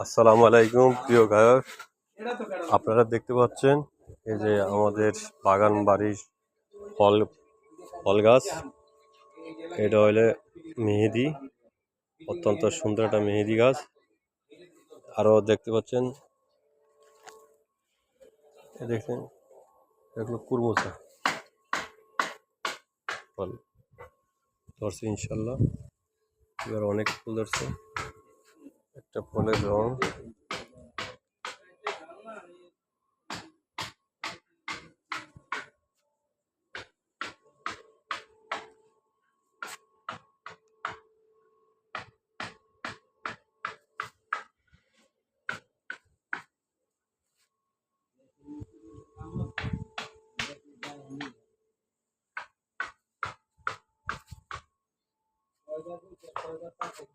আসসালামু আলাইকুম প্রিয় গায়ক, আপনারা দেখতে পাচ্ছেন এই যে আমাদের বাগান বাড়ির ফল ফল গাছ। এটা হইলে মেহেদি, অত্যন্ত সুন্দর একটা মেহেদি গাছ। আরও দেখতে পাচ্ছেন, দেখছেন এগুলো কুরমুচা ফল ধরছে ইনশাল্লাহ। এবার অনেক ফুল ধরছে। একটা ফলের রং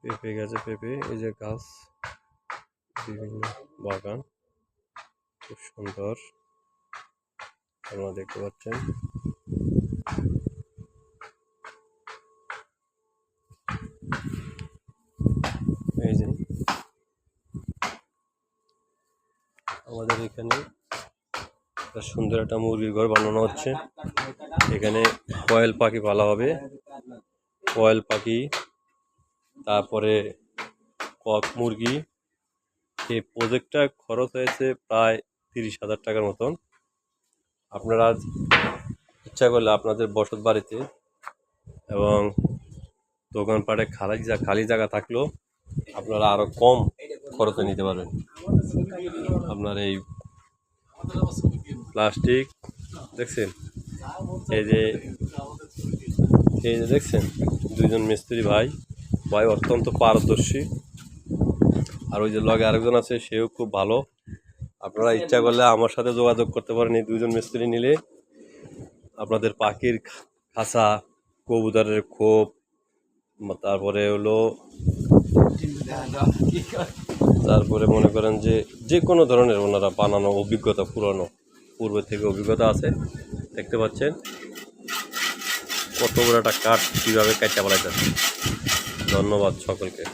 পেঁপে গেছে, পেঁপে এই যে গাছ, বিভিন্ন বাগান খুব সুন্দর আপনারা দেখতে পাচ্ছেন। এই যে আমাদের এখানে সুন্দর একটা মুরগির ঘর বানানো হচ্ছে। এখানে কয়েল পাখি পালা হবে, কয়েল পাখি, তারপরে কক মুরগি। এই প্রজেক্টটা খরচ হয়েছে প্রায় 30,000 টাকার মতন। আপনারা ইচ্ছা করলে আপনাদের বসত বাড়িতে এবং দোকানপাটে খালি জায়গা থাকলেও আপনারা আরও কম খরচে নিতে পারবেন। আপনার এই প্লাস্টিক দেখছেন, এই যে দেখছেন দুইজন মিস্ত্রি ভাই অত্যন্ত পারদর্শী। আর ওই যে লগে আরেকজন আছে, সেও খুব ভালো। আপনারা ইচ্ছা করলে আমার সাথে যোগাযোগ করতে পারেন। এই দুইজন মিস্ত্রি নিলে আপনাদের পাখির খাঁচা, কবুতরের খোপ, তারপরে মনে করেন যে কোনো ধরনের ওনারা বানানো অভিজ্ঞতা, পূর্বে থেকে অভিজ্ঞতা আছে। দেখতে পাচ্ছেন কত বড় একটা কাঠ কীভাবে কাটা ফেলাইতেছে। ধন্যবাদ সকলকে।